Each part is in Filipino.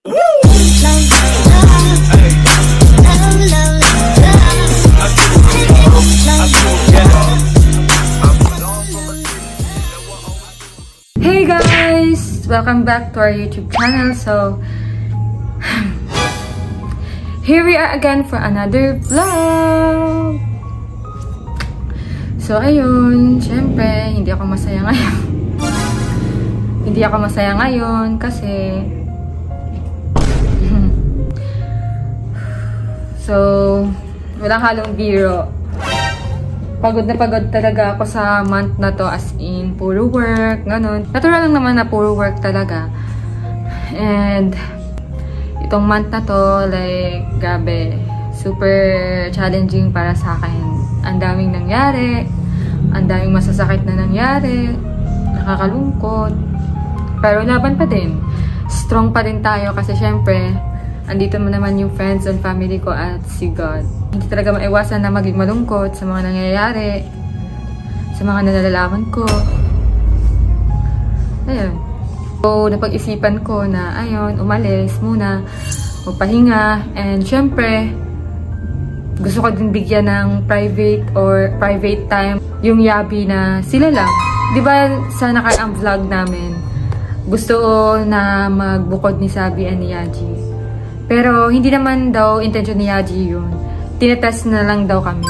Hey guys! Welcome back to our YouTube channel. So, here we are again for another vlog. So, ayun. Syempre, hindi ako masaya ngayon. Hindi ako masaya ngayon kasi so, walang halong biro. Pagod na pagod talaga ako sa month na to, as in, puro work, ganun. Natural lang naman na puro work talaga. And, itong month na to, like, grabe, super challenging para sa akin. Ang daming nangyari, ang daming masasakit na nangyari, nakakalungkot. Pero laban pa din. Strong pa din tayo kasi syempre, andito mo naman yung friends and family ko at si God. Hindi talaga maiwasan na maging malungkot sa mga nangyayari, sa mga nalalaman ko. Ayun. So, napag-isipan ko na, ayun, umalis muna, magpahinga. And syempre, gusto ko din bigyan ng private time yung yabi na sila lang. Diba sa nakaraang vlog namin, gusto ko na magbukod ni Sabi and ni Yaji. Pero hindi naman daw intention ni Yaji yun. Tinetest na lang daw kami.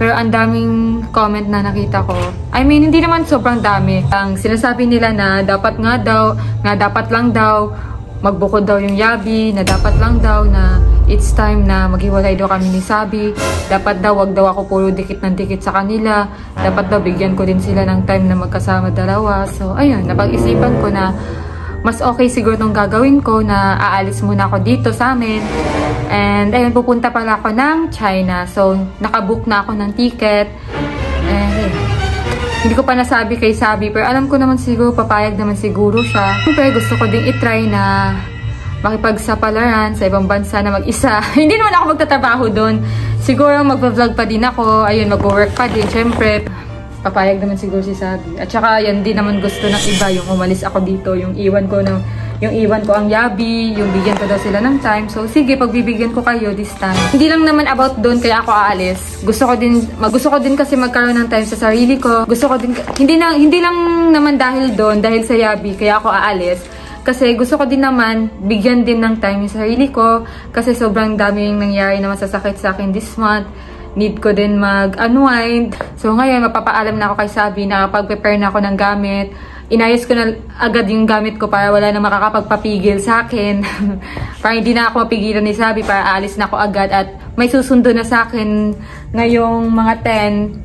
Pero ang daming comment na nakita ko. I mean, hindi naman sobrang dami. Ang sinasabi nila na dapat nga daw, na dapat lang daw, magbukod daw yung yabi, na dapat lang daw na it's time na maghiwalay daw kami ni Sabi. Dapat daw, wag daw ako puro dikit ng dikit sa kanila. Dapat daw, bigyan ko din sila ng time na magkasama dalawa. So, ayun, napag-isipan ko na mas okay siguro nung gagawin ko na aalis muna ako dito sa amin. And ayun, pupunta pala ako ng China. So, nakabook na ako ng ticket. And hindi ko pa nasabi kay Sabi, pero alam ko naman siguro, papayag naman siguro siya. Siyempre, gusto ko ding itry na makipagsapalaran sa ibang bansa na mag-isa. Hindi naman ako magtatrabaho doon. Siguro mag-vlog pa din ako. Ayun, mag-work pa din. Siyempre, papayag naman siguro si Sabi. At saka, yan din naman gusto ng iba. Yung umalis ako dito, yung iwan ko ang yabi, yung bigyan ko daw sila ng time. So, sige, pagbibigyan ko kayo this time. Hindi lang naman about doon kaya ako aalis. Gusto ko din kasi magkaroon ng time sa sarili ko. Gusto ko din, hindi lang naman dahil doon, dahil sa yabi, kaya ako aalis. Kasi gusto ko din naman, bigyan din ng time yung sarili ko. Kasi sobrang daming nangyari na masasakit sa akin this month. Need ko din mag-unwind. So, ngayon, mapapaalam na ako kay Sabi na pag-prepare na ako ng gamit. Inayos ko na agad yung gamit ko para wala na makakapagpapigil sa akin. Para hindi na ako mapigilan ni Sabi, para aalis na ako agad. At may susundo na sa akin ngayong mga 10.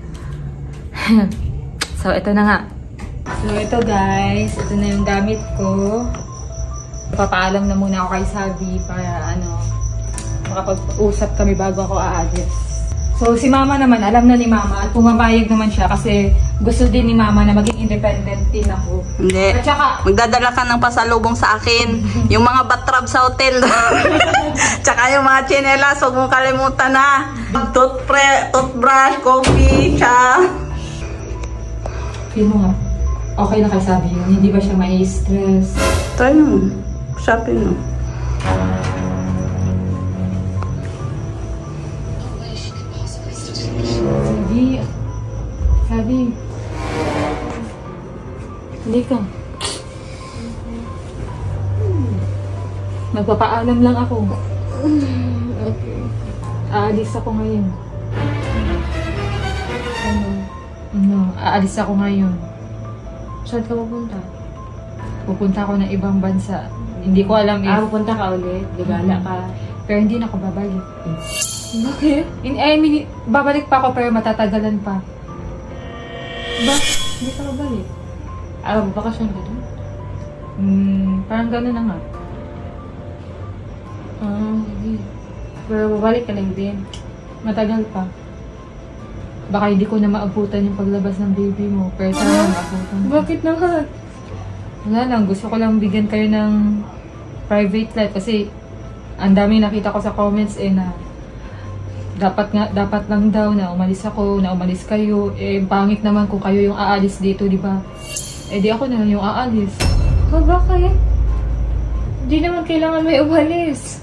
So, ito na nga. So, ito guys. Ito na yung gamit ko. Papaalam na muna ako kay Sabi para makapag-usap kami bago ako aalis. So, si Mama naman, alam na ni Mama at pumapayag naman siya kasi gusto din ni Mama na maging independent din ako. Hindi. At saka, magdadala ka ng pasalubong sa akin. Yung mga batrab sa hotel. Tsaka yung mga tsinelas, huwag mong kalimutan na. Toothbrush, coffee, cha. feel mo nga, okay na kay Sabi yun. Hindi ba siya may stress? Try mo. Shopping mo. Sabi, hindi ka. Magpapaalam lang ako. Okay. Aalis ako ngayon. Aalis ako ngayon. Saan ka pupunta? Pupunta ako ng ibang bansa. Hindi ko alam if... pupunta ka ulit. Gagala ka. Pero hindi na ako babalik. Bakit? I mean, babalik pa ako pero matatagalan pa. Hindi ka babalik? Bakasyon ka doon? Parang gano'n na nga. Sige. Pero babalik ka lang din. Matagal pa. Baka hindi ko na maabutan yung paglabas ng baby mo. Pero sana maabutan. Bakit naman? Wala lang. Gusto ko lang bigyan kayo ng private life. Kasi ang dami nakita ko sa comments na dapat lang daw na umalis ako, na umalis kayo. Pangit naman kung kayo yung aalis dito, di ba? Di ako na lang yung aalis. Bakit? Hindi naman kailangan may umalis.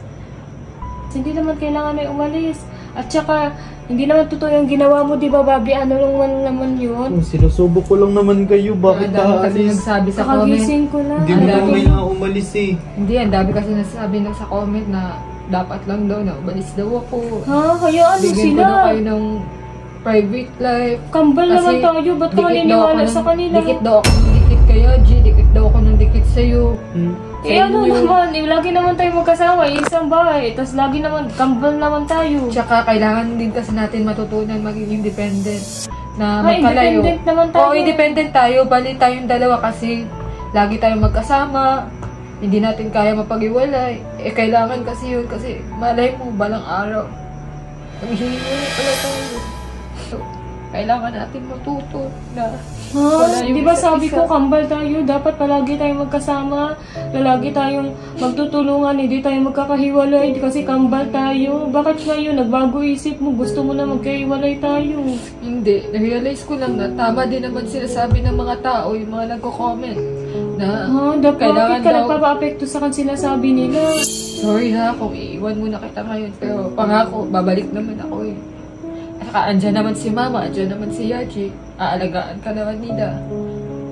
Hindi naman kailangan may umalis. At saka, hindi naman totoo yung ginawa mo, di ba, Bobby? Ano lang naman yun? Sinusubok ko lang naman kayo. Bakit Kasi aalis? nagsabi sa comment. Kakagising ko lang. Hindi mo lang may umalis eh. Hindi, ang dami kasi nasasabi na sa comment na dapat lang daw na umalis daw ako. Ha? Hayaan mo Bigyan sila. ko na kayo ng private life. Kambal Kasi naman tayo. Ba't ka maniniwala sa kanila? Dikit daw ako ng dikit kayo, G. Dikit daw ako ng dikit sa'yo. Eh ano naman, lagi naman tayo magkasama, isang bahay, tapos lagi naman, kambal naman tayo. Tsaka kailangan din kasi natin matutunan maging independent. Na Ay, magkalayo. independent naman tayo. Oo, independent tayo. Bali tayong dalawa kasi lagi tayong magkasama. Hindi natin kaya mapag-iwalay. Eh, kailangan kasi yun. Kasi malay mo, balang araw. Maghihiwalay pala tayo. So, kailangan natin matuto na wala yung Di ba sabi isa-isa. ko, kambal tayo, dapat palagi tayong magkasama, palagi tayong magtutulungan, hindi tayo magkakahiwalay kasi kambal tayo. Bakit ngayon, nagbago isip mo, gusto mo na magkahiwalay tayo? Hindi. Na-realize ko lang na tama din naman sinasabi ng mga tao, yung mga nagko-comment na Bakit kailangan ka daw. nagpapa-apekto sa kanila sabi nila? Sorry ha, kung iiwan mo na kita ngayon. Pero pangako, babalik naman ako eh. Saka andyan naman si Mama, andyan naman si Yaji. Aalagaan ka naman nila.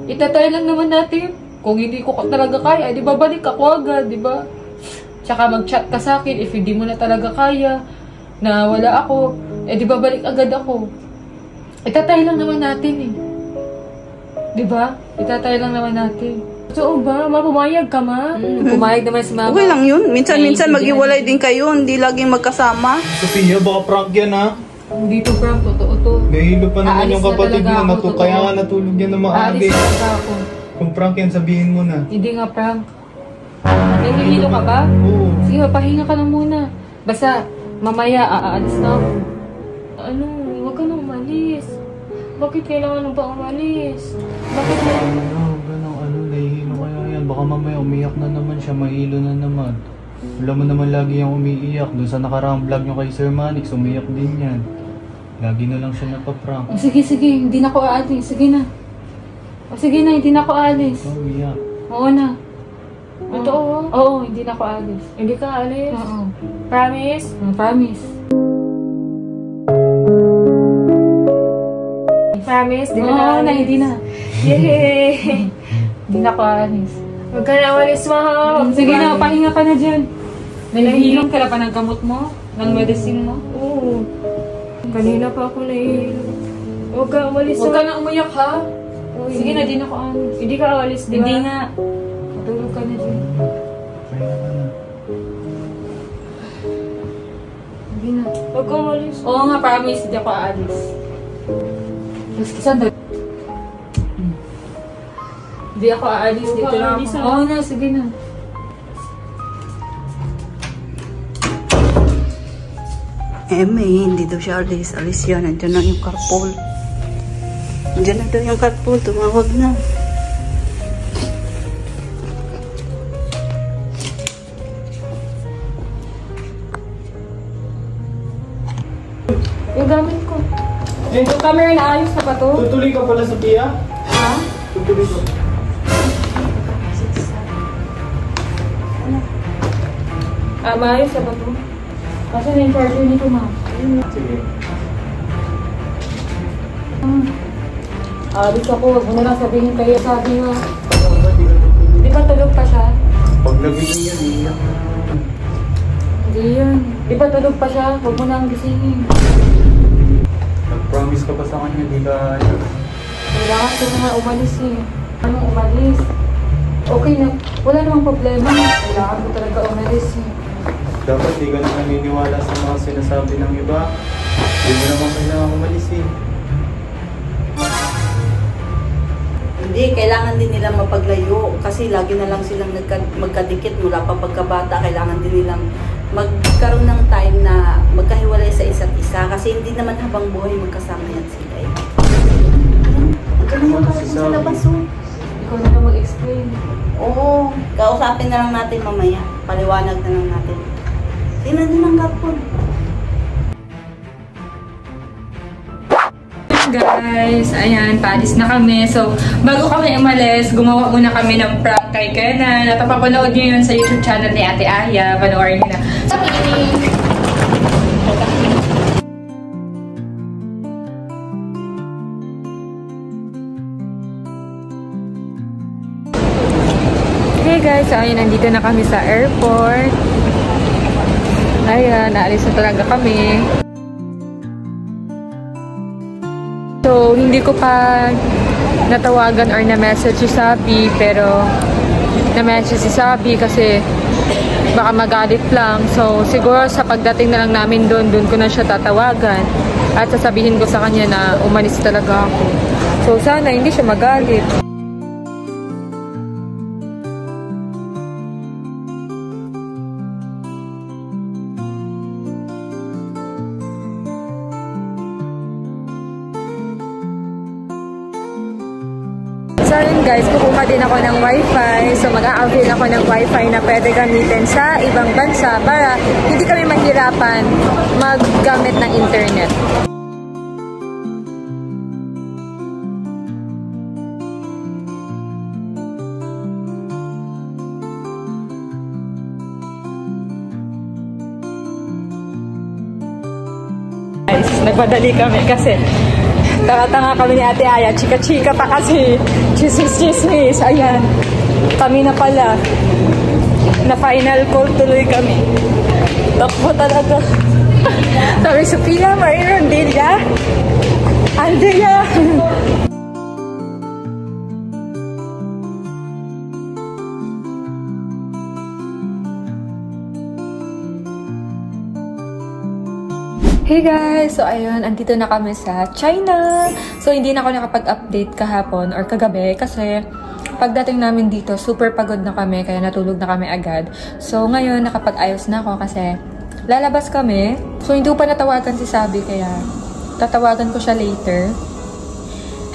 Itatry lang naman natin. Kung hindi ko talaga kaya, di ba balik ako agad, di ba? Tsaka mag-chat ka sa akin if hindi mo na talaga kaya na wala ako, di ba balik agad ako. Itatry lang naman natin eh. Di ba? Itatry lang naman natin. Totoo ba? Mapumayag ka ma? Pumayag naman si Mama. Okay lang yun. Minsan-minsan Naiintindihan maghiwalay niya. din kayo. Hindi laging magkasama. Sophia, baka prank yan ha? Hindi to prank, totoo to. Nahilo pa naman Aalis yung na kapatid talaga mo ako, na to. totoo. Kaya nga natulog yan na maaga Aalis eh. talaga ako. Kung prank yan, sabihin mo na. Hindi nga prank. Nahihilo ka ba? Oo. Sige, pahinga ka lang muna. Basta, mamaya, aalis na ako. Ano? Huwag ka nang umalis. Bakit kailangan mo pa umalis? Bakit na? Nahihilo kaya yan. Baka mamaya umiyak na naman siya, mahilo na naman. Alam mo naman lagi yung umiiyak. Doon sa nakaraang vlog nyo kay Sir Manix, umiyak din yan. Lagi na lang siya napaprank. Sige, hindi na ako aalis. Sige na. Sige na, hindi na ako aalis. Umiyak. Oo na. Totoo? Oo, hindi na ako aalis. Hindi ka alis? Oo. Promise? Promise. Promise? Di ka Oo na na, alis? hindi na. Yay! Hindi na ako aalis. Huwag ka na umalis, ma. Sige na, pahinga ka na dyan. Nahihilong ka na pa ng gamot mo? Ng medicine mo? Oo. Kanina pa ako nahihilo. Huwag ka umalis, Huwag ma. ka na umiyak ha. Uy. Sige na, di na ako aalis. Hindi ka alis, di ba? Hindi nga. Matulog ka na dyan. Kaya ka na. Hindi na. Huwag ka umalis. Oo nga, promise, hindi ako aalis. Sandali. Hindi ako aalis, Huwag dito ka lang aalis, ako. ah. Oo na, sige na. Hindi daw siya alis. Alis yan. Nandiyan na yung carpool. Nandiyan na daw yung carpool. Tumawag na. Yung gamit ko. Eh, Yung camera na ayos na ba to? tutuloy ka pala, Sophia? Ha? Tutuloy ka. Maayos na ba to? Kasi na yung charger nito, ma'am. Sige. Alis ako, huwag mo na lang sabihin kayo. Sabi nga, Di ka tutuloy. di ba tulog pa siya? Pag nagising yan, iiyak na. Hindi yun. Di ba tulog pa siya? Huwag mo na ang gisingin. Nag-promise ka pa sa kanya, di ka ayaw. Kailangan ko na nga umalis eh. Anong umalis? Okay na. Wala namang problema. Kailangan ko talaga umalis eh. Dapat di ka na naniniwala sa mga sinasabi ng iba. Hindi mo naman kailangan umalis eh. Hindi, kailangan din nila mapaglayo. Kasi lagi na lang silang magkadikit mula pa pagkabata. Kailangan din nilang magkaroon ng time na magkahiwalay sa isa't isa. Kasi hindi naman habang buhay magkasama yan sila eh. Ito naman kasi sa labas oh. Ikaw na lang mag-explain. Oo, kausapin na lang natin mamaya. Paliwanag na lang natin. Sino din ang kapon? guys, ayan, paalis na kami. So, bago kami umalis, gumawa muna kami ng prank kay Kenan. Napapanood nyo yun sa YouTube channel ni Ate Aya. Panoorin nyo na. Hey guys, so ayun, nandito na kami sa airport. Ayan, naalis na talaga kami. So, hindi ko pa natawagan or na-message si Sabi, pero na-message si Sabi kasi baka magalit lang. So, siguro sa pagdating na lang namin doon ko na siya tatawagan at sasabihin ko sa kanya na umalis talaga ako. So, sana hindi siya magalit. So yun guys, kukuha din ako ng wifi. So mag-a-avail ako ng wifi na pwede gamitin sa ibang bansa para hindi kami mahirapan maggamit ng internet. Guys, nagpadali kami kasi tanga-tanga kami ni Ate Aya. Chika-chika pa kasi. Chismis-chismis. Ayan. Kami na pala. Na final call tuloy kami. Takbo talaga. Sabi, Sophia, Marie Rondilla. Andrea. Hey guys! So ayun, andito na kami sa China. So hindi na ako nakapag-update kahapon or kagabi kasi pagdating namin dito, super pagod na kami kaya natulog na kami agad. So ngayon, nakapag-ayos na ako kasi lalabas kami. So hindi ko pa natawagan si Sabi kaya tatawagan ko siya later.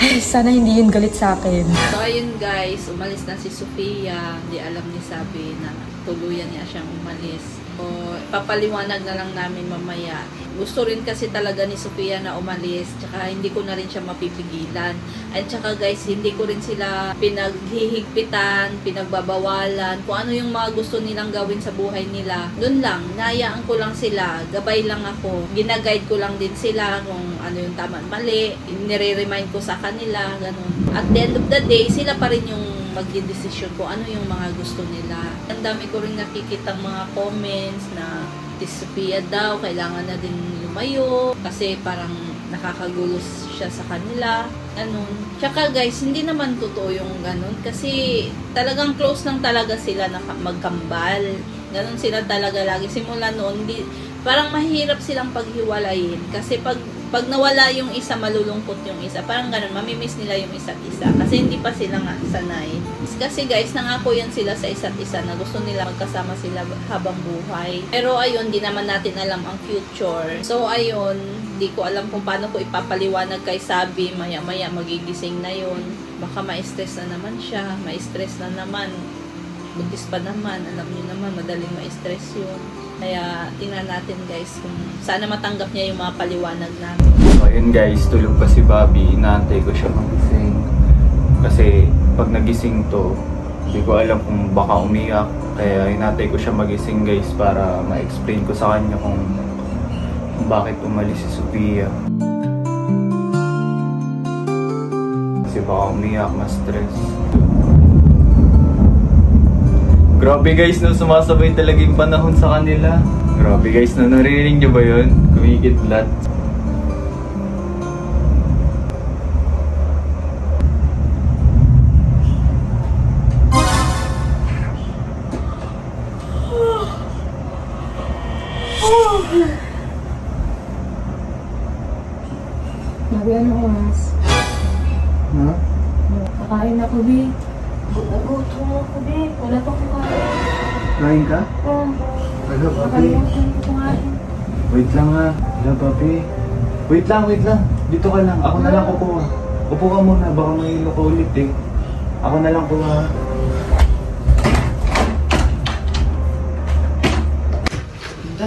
Ay, sana hindi yun galit sa akin. So ayun guys, umalis na si Sophia. Hindi alam ni Sabi na tuluyan niya siyang umalis. So, papaliwanag na lang namin mamaya. Gusto rin kasi talaga ni Sophia na umalis, tsaka hindi ko na rin siya mapipigilan. At tsaka guys, hindi ko rin sila pinaghihigpitan, pinagbabawalan, kung ano yung mga gusto nilang gawin sa buhay nila. Doon lang, nayaan ko lang sila, gabay lang ako, ginaguide ko lang din sila kung ano yung tama at mali, nire-remind ko sa kanila, ganun. At the end of the day, sila pa rin yung mag-decision kung ano yung mga gusto nila. Ang dami ko rin nakikitang mga comments na si Sophia daw, kailangan na din lumayo kasi parang nakakagulo siya sa kanila, ganun. Tsaka guys, hindi naman totoo yung ganun kasi talagang close lang talaga sila na magkambal. Ganun sila talaga lagi. Simula noon, parang mahirap silang paghiwalayin kasi pag nawala yung isa, malulungkot yung isa. Parang ganun, mamimiss nila yung isa't isa. Kasi hindi pa sila nga sanay. Kasi guys, nangako yan sila sa isa't isa na gusto nila magkasama sila habang buhay. Pero ayun, di naman natin alam ang future. So ayun, di ko alam kung paano ko ipapaliwanag kay Sabi. Maya-maya magigising na yun. Baka ma-stress na naman siya. Ma-stress na naman. Buntis pa naman. Alam niyo naman, madaling ma-stress yun. Kaya tingnan natin guys kung sana matanggap niya yung mga paliwanag namin. So ayun guys, tulog pa si Bobby. Inaantay ko siya magising. Kasi pag nagising to, hindi ko alam kung baka umiyak. Kaya inaantay ko siya magising guys para ma-explain ko sa kanya kung bakit umalis si Sophia. Kasi baka umiyak, ma-stress. Grabe guys, no, sumasabay talaga yung panahon sa kanila. Grabe guys, no, narinig nyo ba yun? Kumikidlat. Nabi, ano oras? Ha? Kakain ako, Bi. Nagutom ako, Bi. Wala pa kumain. Kain ka? Oo. Hello, Papi. Nakalimutan ko kumain. Wait lang ha. Hello, Papi. Wait lang. Dito ka lang. Ako na lang kukuha. Upo ka muna. Baka may ilo ka ulit eh. Ako na lang kuha.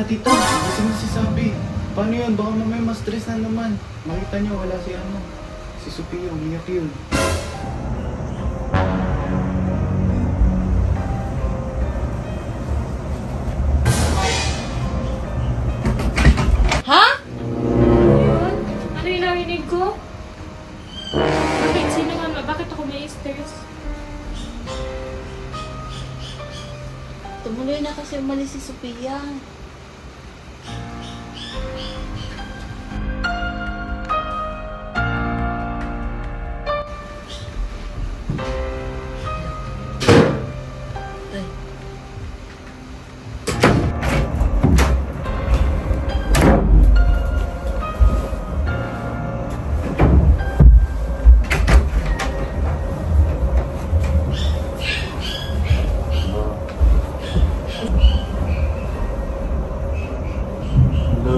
Tita, kasi na si Sabi. Paano yun? Baka mamaya ma-stress na naman. Makita niyo, wala si ano. Si Sophia, umiyak yun. Ha? Ayun. Ano yung narinig ko? Bakit? Sino man? Bakit ako may stairs? Tumuloy na kasi umalis si Sophia.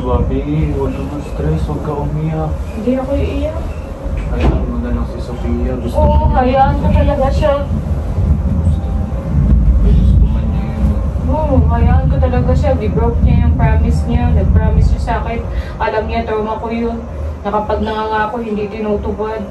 Bobby, huwag ka ma-stress, huwag ka umiyak. Hindi ako iiyak. Hayaan mo na lang si Sophia. Gusto Oo, hayaan ko talaga siya. gusto man niya yun. Oo, hayaan ko talaga siya. Di-broke niya yung promise niya. Nag-promise siya sa akin. Alam niya, trauma ko yun. Na kapag nangangako, hindi tinutupad.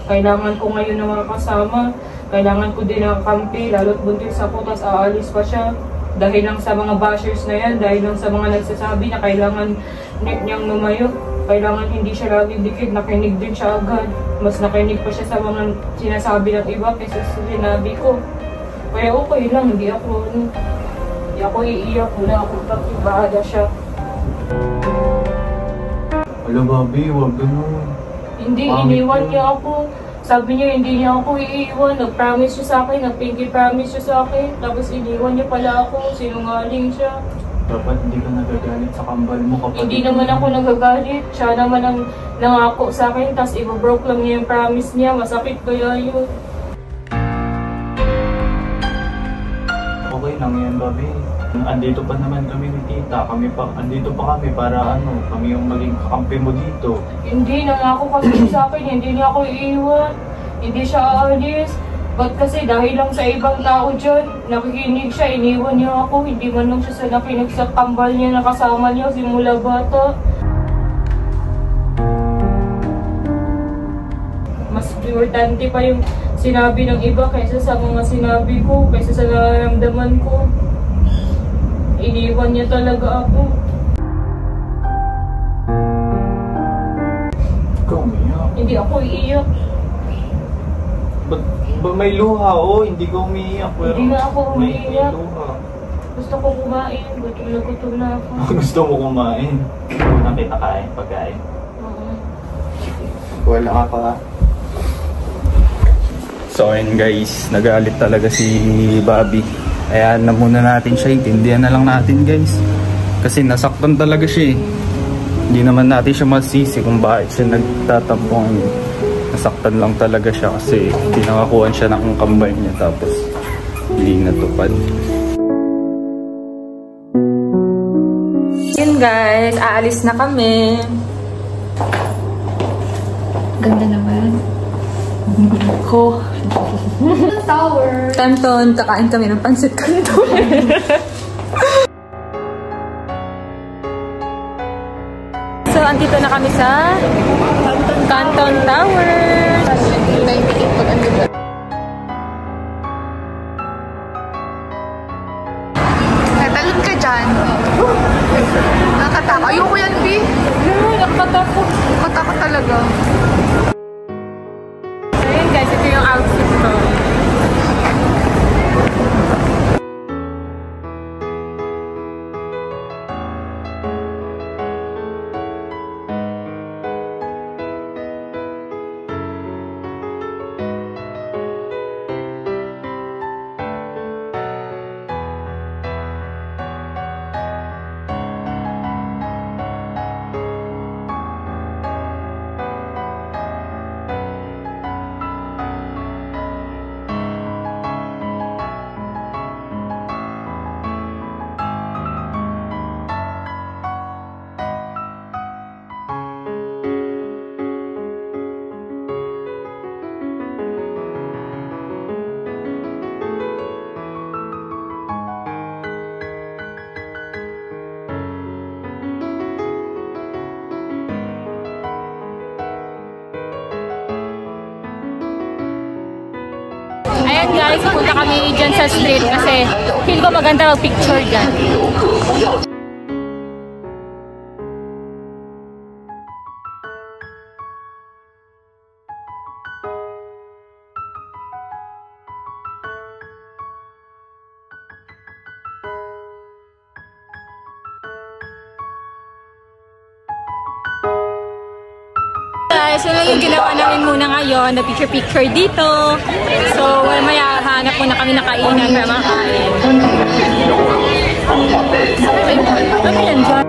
Kailangan ko ngayon na makakasama. Kailangan ko din ang kampi. Lalo't buntis ako, tas aalis pa siya. Dahil lang sa mga bashers na yan, dahil lang sa mga nagsasabi na kailangan niyang lumayo, kailangan hindi siya laging dikit, nakinig din siya agad. Mas nakinig pa siya sa mga sinasabi ng iba kaysa sa sinabi ko. Kaya okay lang, hindi ako iiyak, wala akong pagkibahada siya. Wala, Bobby, huwag ganun. Hindi, Pangit iniwan yun. niya ako. Sabi niya, hindi niya ako iiwan. Nag-promise siya sa akin, nag-pinky promise siya sa akin. Tapos iniwan niya pala ako, sinungaling siya. Dapat hindi ka nagagalit sa kambal mo kapag... Hindi naman ako nagagalit. Siya naman ang nangako sa akin, tapos i-broke lang niya yung promise niya. Masakit kaya yun. Okay lang yan, Bobby. Andito pa naman kami ni Tita. Andito pa kami para kami yung maging kakampi mo dito. Hindi, nangako kasi siya sa akin, hindi niya ako iiwan. Hindi siya aalis. Ba't kasi dahil lang sa ibang tao dyan, nakikinig siya, iniwan niya ako. Hindi man lang siya sa nakinig sa kambal niya na kasama niya simula bata. Mas importante pa yung sinabi ng iba kaysa sa mga sinabi ko, kaysa sa nararamdaman ko. Iniwan niya talaga ako. Ikaw umiyak. Hindi ako iiyak. Ba may luha? Oo, hindi ka umiyak. Pero Hindi na ako umiiyak. May luha. Gusto ko kumain. Gutom na ako. Gusto mo kumain? Nakita kain, pagkain. Oo. Wala ka pa. So ayun guys, nagalit talaga si Bobby. Ayan na muna natin siya, intindihan na lang natin guys. Kasi nasaktan talaga siya eh. Hindi naman natin siya masisi kung bakit siya nagtatampong. Nasaktan lang talaga siya kasi pinangakuhan siya ng kambal niya tapos hindi natupad. Yun guys, aalis na kami. Ganda naman. Ko. Tower. Kanton, kakain kami ng pansit kanton. So, andito na kami sa Canton Tower. Talon ka dyan. Nakataka. Ayoko yan, B. Nakatakot. Nakataka talaga. Ayun guys, ito yung outfit ko. kami dyan sa street kasi feel ko maganda mag-picture dyan. So, yung ginawa namin muna ngayon, na picture-picture dito. So, maya hanap muna kami na kainan para makain. Ano yan dyan?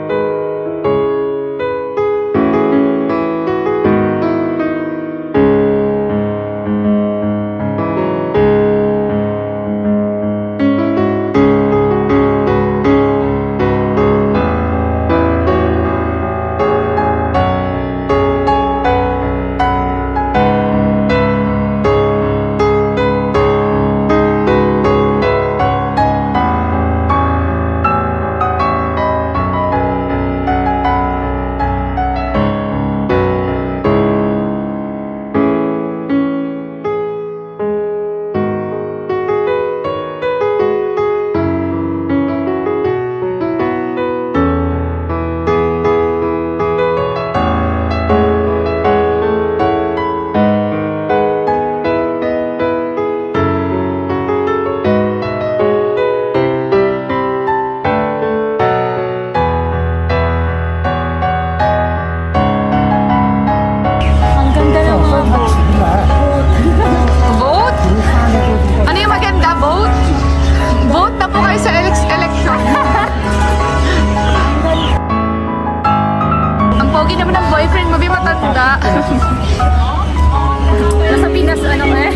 Nasa Pinas, ano eh?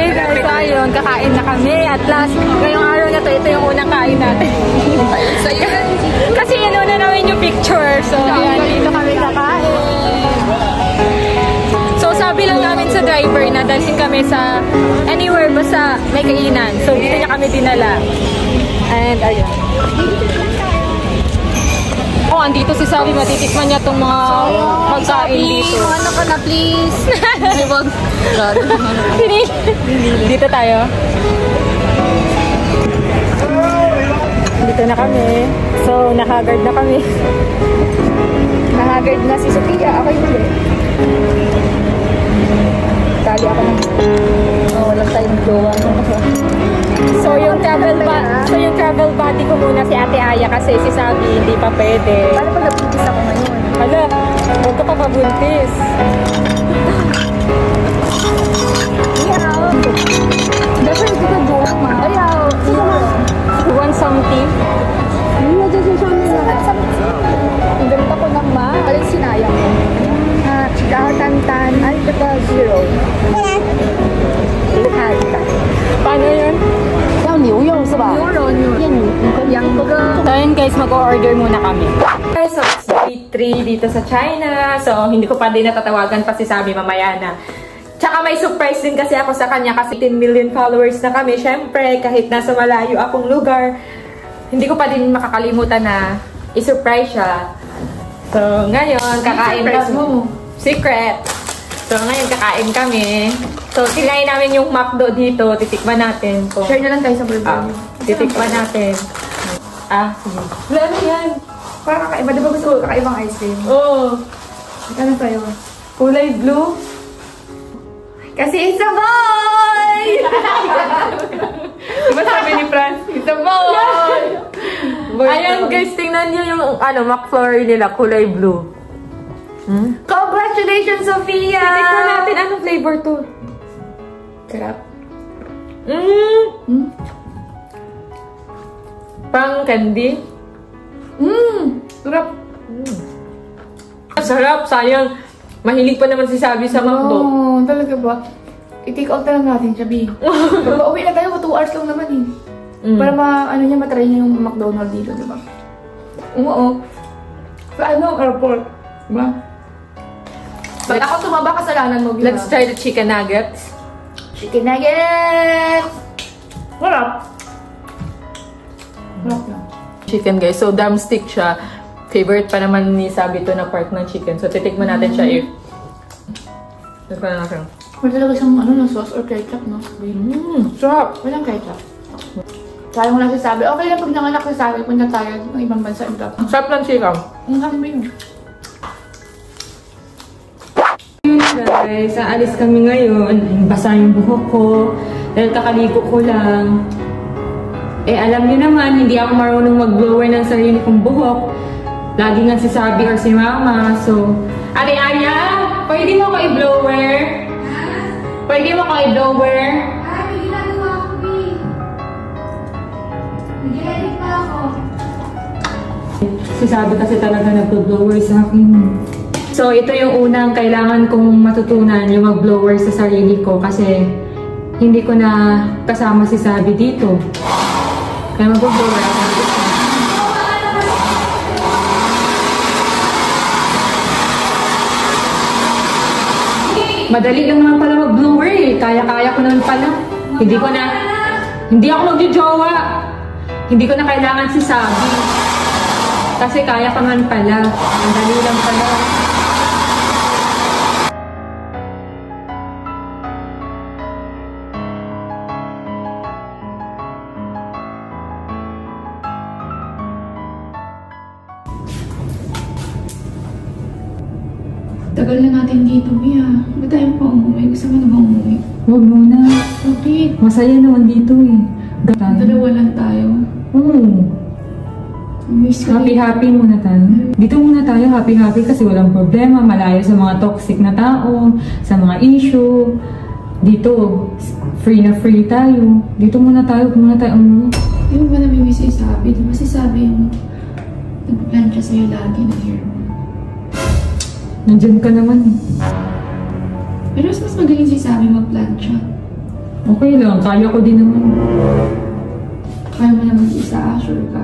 Hey guys, ayun, kakain na kami. At last, ngayong araw na to, ito yung unang kain natin. So yun, kasi inuna namin yung picture. So ayan, dito kami kakain. So sabi lang namin sa driver na dalhin kami sa anywhere basta may kainan. So dito niya kami dinala. And ayun. Oh, andito si Sabi, matitikman niya itong mga pagkain dito. Ano ka na please? Dito tayo. Dito na kami. So, nakagard na kami. Nakagard na si Sophia. Ako yung huli. Tali ako na. Oh, walang tayong jowa. So yung travel buddy ko muna si Ate Aya kasi si Sabi hindi pa pwede. Paano pag nabuntis ako ngayon? Hala, huwag ka pa pabuntis. Ayaw. Dapat hindi ka jowa ma. Ayaw. You want something? Hindi na dyan siya nila. Ang ganito ko ng ma. Alin sinayang mo? Tantan. Ay, ito zero. Paano yun? So yun guys, mag-order muna kami. Guys, so it's day 3 dito sa China. So hindi ko pa din natatawagan pa si Sabi mamaya na. Tsaka may surprise din kasi ako sa kanya kasi 10 million followers na kami. Syempre, kahit nasa malayo akong lugar, hindi ko pa din makakalimutan na i-surprise siya. So ngayon, kakain kami. Secret! So ngayon, kakain kami. So, tinayin namin yung McDo dito. Titikman natin. Kung Share na lang tayo sa burger. titikman natin. Sige. Wala na yan. Parang kakaiba. Di ba gusto ko kakaibang ice cream? Oo. Ano tayo? Kulay blue. Kasi it's a boy! Diba sabi ni Franz? It's a boy! Ayan guys, tingnan nyo yung McFlurry nila. Kulay blue. Congratulations, Sophia! Titikman natin. Anong flavor to? Sarap. Pang candy. Sarap. Sarap, sayang. Mahilig pa naman si Sabi sa McDo. Oh, talaga ba? I-take out na lang natin siya, B. Pero pauwi na tayo, 2 hours lang naman eh. Para matry niya yung McDonald's dito, diba? Oo. Sa airport. Diba? Pag ako tumaba, kasalanan mo, Let's try the chicken nuggets. Chicken nuggets! Sarap. Sarap lang. Chicken guys. So drumstick siya. Favorite pa naman ni Sabi to na part ng chicken. So, titikman natin siya if... Titikman natin. Wala talaga siyang ano, sauce or ketchup, no? Sarap! Walang ketchup. Sayang mo lang sasabi, okay lang pag nanganak sasabi, punta tayo ng ibang bansa. Sarap ng chicken. Ang sabi yun. Guys, aalis kami ngayon. Basa yung buhok ko. Dahil kakaligo ko lang. Eh, alam niyo naman, hindi ako marunong mag-blower ng sarili kong buhok. Lagi nga si Sabi or si Mama. So, Ate Aya, pwede mo ko i-blower? Pwede mo ko i-blower? Ay, may ginagawa ako, babe. Nag-edit pa ako. Si Sabi kasi talaga nag-blower sa akin. So, ito yung unang kailangan kong matutunan, yung mag-blower sa sarili ko kasi hindi ko na kasama si Sabi dito. Kaya mag-blower ako. Madali lang naman pala mag-blower eh. Kaya-kaya ko naman pala. Hindi ako magjojowa. Hindi ko na kailangan si Sabi. Kasi kaya ko naman pala. Madali lang pala. Tagal na natin dito, Mia. Ba't tayo pa umuwi? Gusto mo na ba umuwi? Huwag muna. Bakit? Masaya naman dito eh. Dalawa lang tayo. Miss ko. Happy muna tayo. Dito muna tayo, happy kasi walang problema. Malayo sa mga toxic na tao, sa mga issue. Dito, free na free tayo. Dito muna tayo, umuwi. Di ba namimiss si Sabi? Di ba si Sabi yung nag-plan siya sa'yo lagi na hair mo? Nandyan ka naman eh. Pero mas magaling si Sabi mag-plan siya. Okay lang, kaya ko din naman. Kaya mo na mag-isa, sure ka.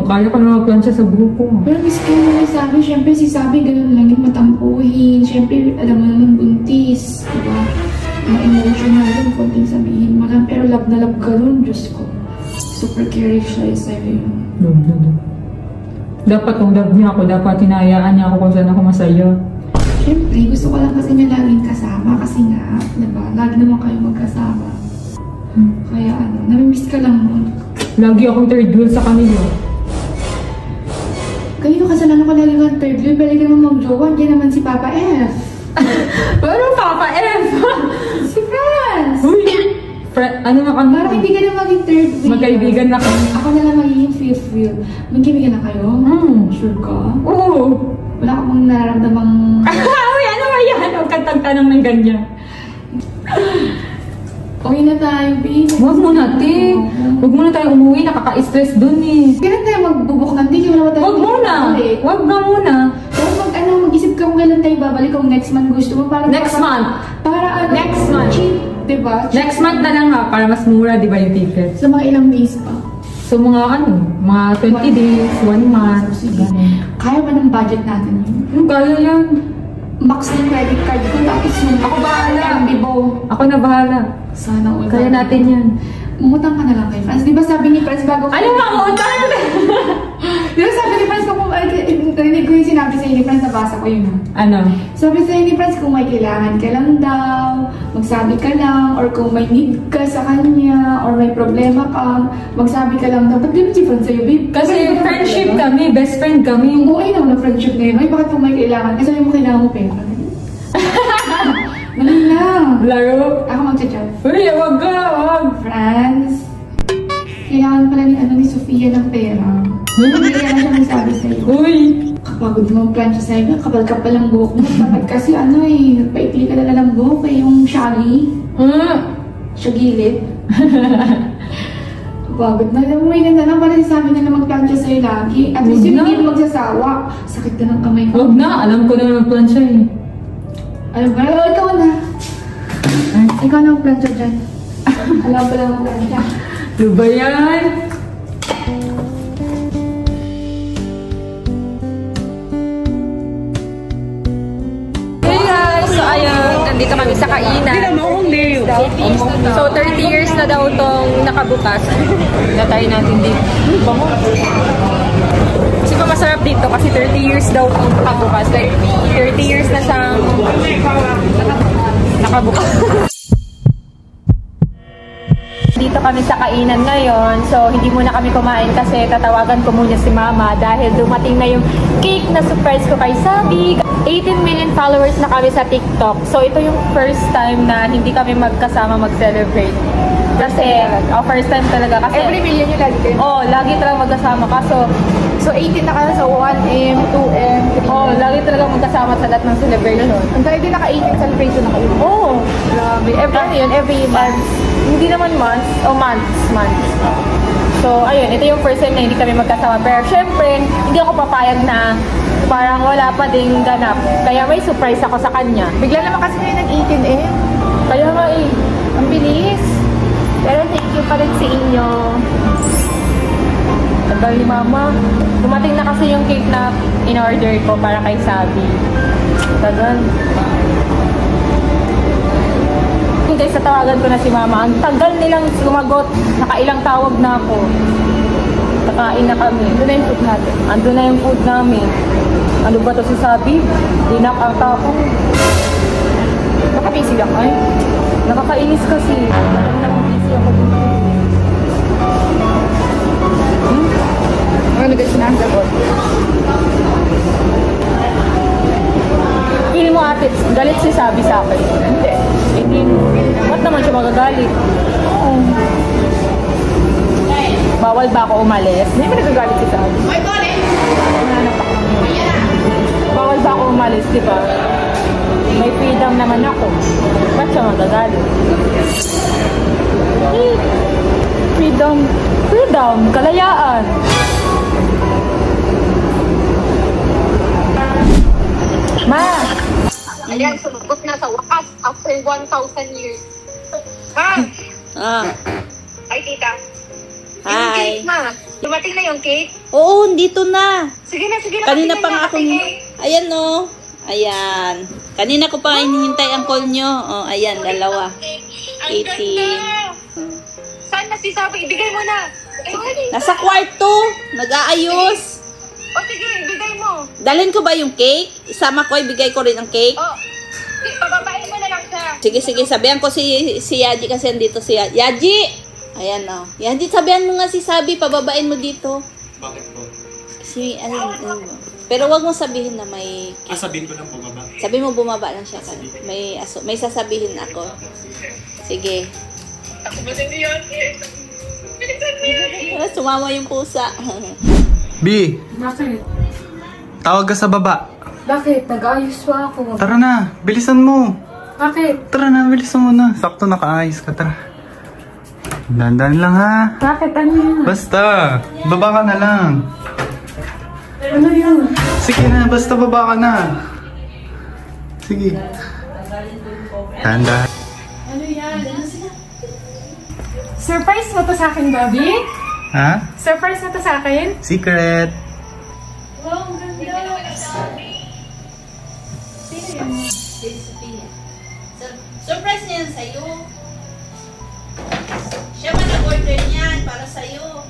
Kaya ko na mag-plan siya sa buhok ko. Pero miss ko na si Sabi. Siyempre si Sabi ganun lang yung matampuhin. Siyempre alam mo naman buntis. Diba? Mga emotional yun, konting sabihin mo lang. Pero love na love ka rin, Diyos ko. Super caring siya sa'yo yun. Dapat kung love niya ako, dapat hinayaan niya ako kung saan ako masaya. Siyempre, gusto ko lang kasi niya laging kasama. Kasi nga, diba? Lagi naman kayo magkasama. Kaya namimiss ka lang mo. Lagi akong third wheel sa kanila. Kanino kasalanan ko lagi kang third wheel? Balik ka naman mag-jowa. Diyan naman si Papa F. Pero Papa F! Si Franz! Uy! Ano nga kami? Parang hindi ka na maging third wheel. Magkaibigan na kami. Ako na lang magiging fifth wheel. Magkaibigan na kayo? Sure ka? Oo! Wala ka mong nararamdamang... Uy! Ano ba yan? Huwag kang tagtanong ng ganyan. Uwi na tayo, babe. Huwag muna, te. Huwag muna tayo umuwi. Nakaka-stress dun eh. Kailan tayo magbubuk ng di? Huwag muna. Huwag na muna. Tapos mag-isip ka kung kailan tayo babalik kung next month gusto mo. Para Next month. Para Next month. Cheap, diba? Cheap. Next month na lang ha. Para mas mura, di ba yung ticket? So mga ilang days pa? So mga mga 20 days, 1 month. Sige. Ganun. Kaya ba ng budget natin yun? Kaya yan. Max na yung credit card ko. Tapos yung Ako bahala. Bibo. Ako na bahala. Sana all. Kaya natin yan. Umutang ka na lang kay Franz. Di ba sabi ni Franz bago... Ano ba utang? Di ba sabi ni Franz kung narinig ko yung sinabi sa'yo ni Franz, nabasa ko yun. Ano? Sabi sa'yo ni Franz kung may kailangan ka lang daw, magsabi ka lang, or kung may need ka sa kanya, or may problema ka, magsabi ka lang daw. Ba't ganun si Franz sa'yo, babe? Kasi friendship kami, best friend kami. Okay naman na friendship na yun. Ay, bakit kung may kailangan? Kasi sabi mo kailangan mo pera. Ganun lang. Laro? Ako mag-chat. Uy, wag ka, wag. Franz, kailangan pala ni Sofia ng pera. Hindi kaya siya nagsabi sa'yo. Uy! Kapagod mo plan siya sa'yo, kapal-kapal ang buhok mo. Dapat kasi nagpaikli ka na lang buhok eh, yung shaggy. Siya gilid. Kapagod na. Alam mo, may ganda lang pala sabi na mag-plan siya sa'yo lagi. At least yun hindi mo magsasawa. Sakit ka ng kamay ko. Huwag na, alam ko na mag-plan siya eh. Alam ba? Ikaw na. Ikaw na mag-plan siya dyan. Alam ko lang mag-plan siya. Ano ba yan? Hey guys! So ayun, nandito kami sa kainan. So 30 years na daw tong nakabukas. Natay natin dito. Kasi masarap dito kasi 30 years daw nakabukas. Like, 30 years na siyang nakabukas. Dito kami sa kainan ngayon. So, hindi muna kami kumain kasi tatawagan ko muna si Mama dahil dumating na yung cake na surprise ko kay Sabi. 18 million followers na kami sa TikTok. So, ito yung first time na hindi kami magkasama mag-celebrate. Kasi, first time talaga. Kasi, Every million yung lagi kayo. lagi talaga magkasama. So 18 na ka sa 1M, 2M, 3M. Lagi talaga magkasama sa lahat ng celebration. Ang dahil din naka-18 celebration na kayo. Grabe. Every month. Hindi naman months. Months. So, ayun. Ito yung first time na hindi kami magkasama. Pero, syempre, hindi ako papayag na parang wala pa ding ganap. Kaya may surprise ako sa kanya. Bigla naman kasi ngayon ng 18M. Kaya nga Ang bilis. Pero thank you pa rin sa inyo. tagal ni Mama. Dumating na kasi yung cake na in-order ko para kay Sabi. Tagal. Guys, sa tawagan ko na si Mama. Ang tagal nilang sumagot. Nakailang tawag na ako. Nakain na kami. Doon na yung food natin. Ando na yung food namin. Ano ba to si Sabi? Di nakata ako. Naka-busy lang ay. Nakakainis kasi. Nakakainis ako dito. Ano guys, sinasagot? Pili mo ate, galit si Sabi sa akin. Hindi. Ba't naman siya magagalit? Bawal ba ako umalis? Hindi mo nagagalit si Sabi. Bawal ba ako umalis, di ba? May freedom naman ako. Ba't siya magagalit? Freedom. Kalayaan. Ma! Ayan, sumagot na sa wakas after 1,000 years. Ha? Ay, tita. Yung Hi. cake na. Dumating na yung cake? Oo, dito na. Sige na. Kanina patingin pa na, nga ako. patingin. Ayan o. Ayan. Kanina ko pa hinihintay ang call nyo. Oh, ayan, dalawa. Ang 18. ganda. Saan na si Sabi? Ibigay mo na. Nasa kwarto. Nag-aayos. O sige, ibigay mo. Dalhin ko ba yung cake? Isama ko, ibigay ko rin ang cake. O, pababain mo na lang siya. Sige. Sabihan ko si Yaji kasi andito si Yaji. Yaji! Ayan o. Yaji, sabihan mo nga si Sabi. Pababain mo dito. Bakit po? Kasi, pero wag mo sabihin na may... Sabihin ko lang bumaba. Sabi mo bumaba lang siya. May sasabihin ako. Sige. Ako ba din yun? Sumama yung pusa. B, Bakit? tawag ka sa baba. Bakit? Nag-ayos pa ako. Tara na, bilisan mo. Bakit? Tara na, bilisan mo na. Sakto nakaayos ka, tara. Dandan lang ha. Bakit? Ano yun? Basta, baba ka na lang. Ano yun? Sige na, basta baba ka na. Sige. Dandan. Surprise mo to sa akin, Bobby? Ha? Surprise mo to sa akin? Secret. Wow, ang ganda. Surprise niya yan sa'yo. Siya man nag-order niyan para sa'yo.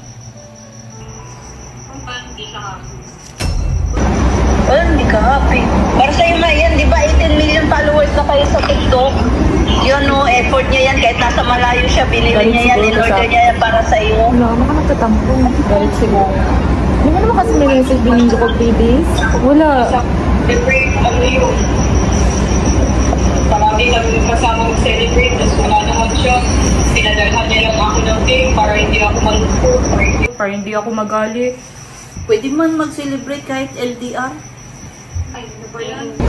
Well, hindi ka happy. Para sa'yo na yan, di ba 18 million followers na kayo sa TikTok? Yun no, effort niya yan. Kahit nasa malayo siya, binili niya yan, in-order niya yan para sa'yo. Wala, baka nagtatampo. Galit siguro. Hindi mo naman kasi may message binigyo ko 3 days? Wala. Palagi lang kasama mag-celebrate, tapos wala naman siya. Pinadalhan niya lang ako ng cake para hindi ako malungkot. Para hindi ako magalit. Pwede man mag-celebrate kahit LDR.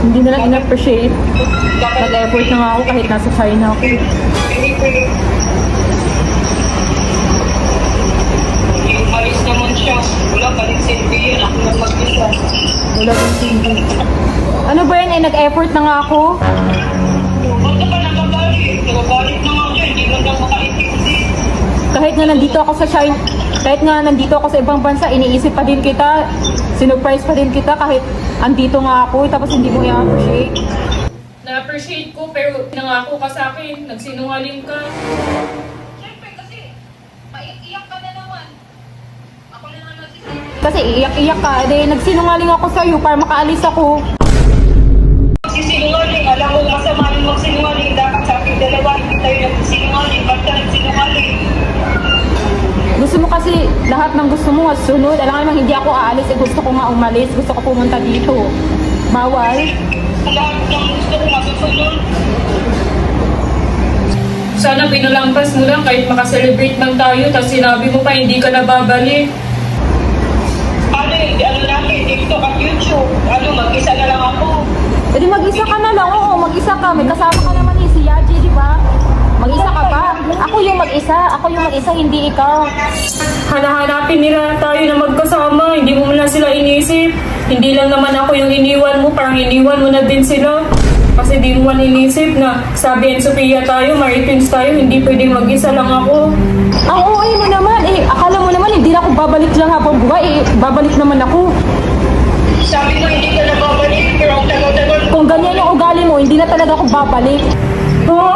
Hindi na lang in-appreciate. Nag-effort na nga ako kahit nasa China ako. Yung malis naman siya. Wala pa rin silbi yun. Ako lang mag-isa. Wala din hindi. Ano ba yan? Nag-effort na nga ako. Ba't ka pa nagagalit? Nagagalit na nga siya. Hindi mo lang makaintindi. Kahit nga nandito ako sa China, kahit nga nandito ako sa ibang bansa, iniisip pa din kita, sinurprise pa din kita kahit andito nga ako, tapos hindi mo i-appreciate. Na-appreciate ko, pero nangako ka sa akin. Nagsinungaling ka. Siyempre kasi, maiiyak ka na naman. Ako na naman nagsisilip. kasi iyak-iyak ka. Nagsinungaling ako sa'yo para makaalis ako. Magsisinungaling, alam mo masama yung magsinungaling. Dapat sa ating dalawa, hindi tayo nagsinungaling. Ba't ka nagsinungaling? Gusto mo kasi lahat ng gusto mo sunod. Alam naman hindi ako aalis, gusto ko nga umalis. Gusto ko pumunta dito. Bawal. Lahat ng gusto ko masusunod. Sana pinulampas mo lang kahit makaselebrate man tayo, tapos sinabi mo pa hindi ka na babalik. Ano natin, TikTok at YouTube. Mag-isa na lang ako. E di mag-isa ka na lang. Oo, mag-isa ka. May kasama ka naman si Yaji, di ba? Mag-isa ka pa. Ako yung mag-isa, hindi ikaw. Hanahanapin nila tayo na magkasama, hindi mo na sila inisip. Hindi lang naman ako yung iniwan mo, parang iniwan mo na din sila. Kasi di mo man inisip na sabi and Sophia tayo, Maritins tayo, hindi pwedeng mag-isa lang ako. Ang OA mo naman, akala mo naman hindi na ako babalik lang habang buhay, babalik naman ako. Sabi ko hindi ka na babalik, pero ang tagal-tagal. Kung ganyan yung ugali mo, hindi na talaga ako babalik. Ha?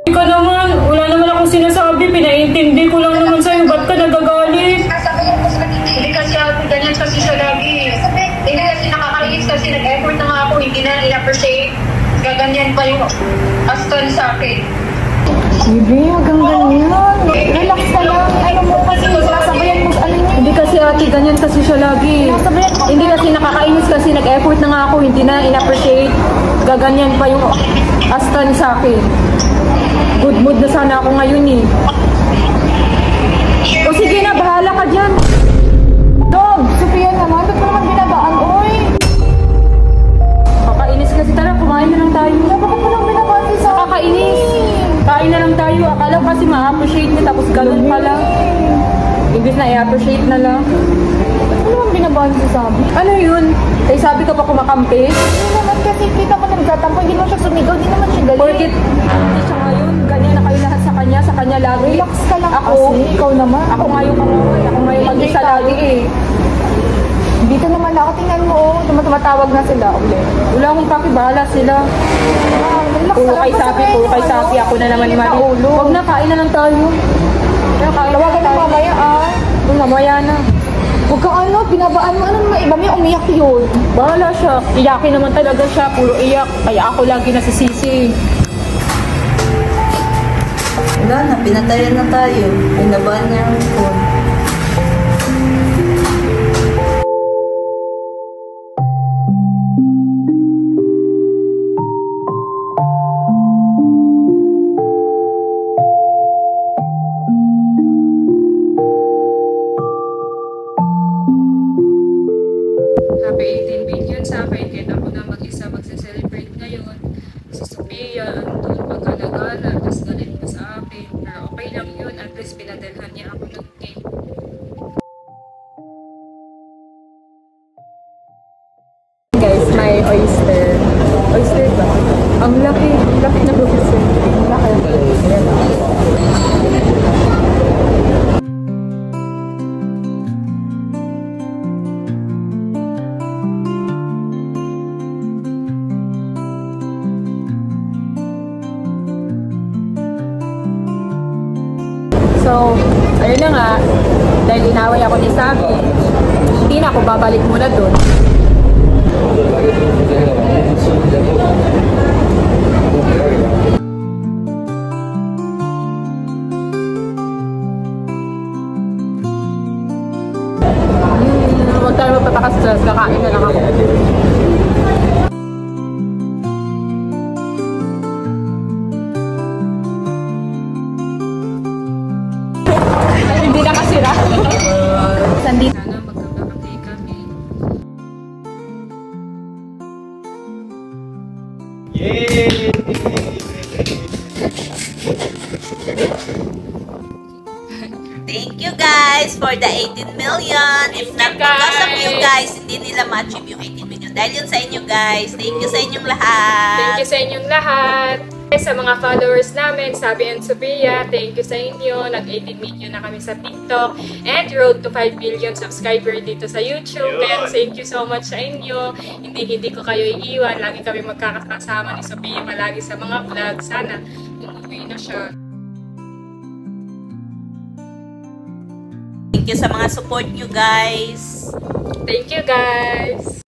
Ikaw naman, wala naman akong sinasabi, pinaintindi ko lang naman sa'yo, ba't ka nagagalit? Hindi kasi ako ganyan kasi siya lagi. Hindi kasi nakakainis kasi nag-effort na nga ako, hindi na in-appreciate. Gaganyan pa yung aston sa akin. Bibi, hanggang ganyan. Relax ka lang. Ano mo kasi, sasabayan mo, Hindi kasi ate, ganyan kasi siya lagi. Hindi kasi nakakainis kasi nag-effort na nga ako, hindi na in-appreciate. Gaganyan pa yung aston sa akin. Good mood na sana ako ngayon eh. O sige na, bahala ka dyan. Dog, Sophia naman, ba't mo naman binabaan, oy? Kakainis kasi, tara, kumain na lang tayo. Bakit mo lang binabaan sa kakainis? Kain na lang tayo, akala kasi ma-appreciate niya, tapos ganun pala. Imbis na i-appreciate na lang. Ba't mo naman binabaan sa sabi? Ano yun? Ay sabi ka pa kumakampi? Hindi naman kasi kita ko nagtatampo, hindi naman siya sumigaw, hindi naman siya galit. Porkit, hindi siya ngayon, ganyan na kayo lahat sa kanya lagi. Relax ka lang ako, kasi, ikaw naman. Ako nga yung kamaway, ako nga yung mag-isa lagi eh. Dito naman ako, tingnan mo oh, tumatawag na sila ulit. Wala akong pakibahala sila. Puro kay sapi, ako na naman ni Mali. Huwag na, kain na lang tayo. Tawagan na mamaya ah. Mamaya na. Huwag kang binabaan mo, ano naman iba, may umiyak yun. Bahala siya, iyakin naman talaga siya, puro iyak. Kaya ako lagi nasisisi. Wala na, pinatayan na tayo. Pinabaan na yung phone. Happy 18 million sa akin, kahit ako na mag-isa magse-celebrate ngayon. Si Sophia, andun magkalagala, tapos galit pa sa akin. Pero okay lang yun, at least pinadalhan niya ako ng cake. Guys, may oyster. Oyster ba? Ang laki na oyster. Ang laki. So, ayun na nga, dahil inaway ako ni Sabi, hindi na ako babalik muna doon. Huwag tayo magpapaka-stress, kakain na lang ako. Hindi na kasira. Sandito. Sana magkakapati kami. Yay! Thank you guys for the 18 million. If not because of you guys, hindi nila ma-achieve yung 18 million. Dahil yun sa inyo guys. Thank you sa inyong lahat. Thank you sa inyong lahat. Sa mga followers namin, Sabi and Sophia, thank you sa inyo. Nag-18 million na kami sa TikTok. And road to 5 million subscriber dito sa YouTube. And thank you so much sa inyo. Hindi ko kayo iiwan. Lagi kami magkakasama ni Sophia palagi sa mga vlog. Sana umuwi na siya. Thank you sa mga support nyo guys. Thank you guys.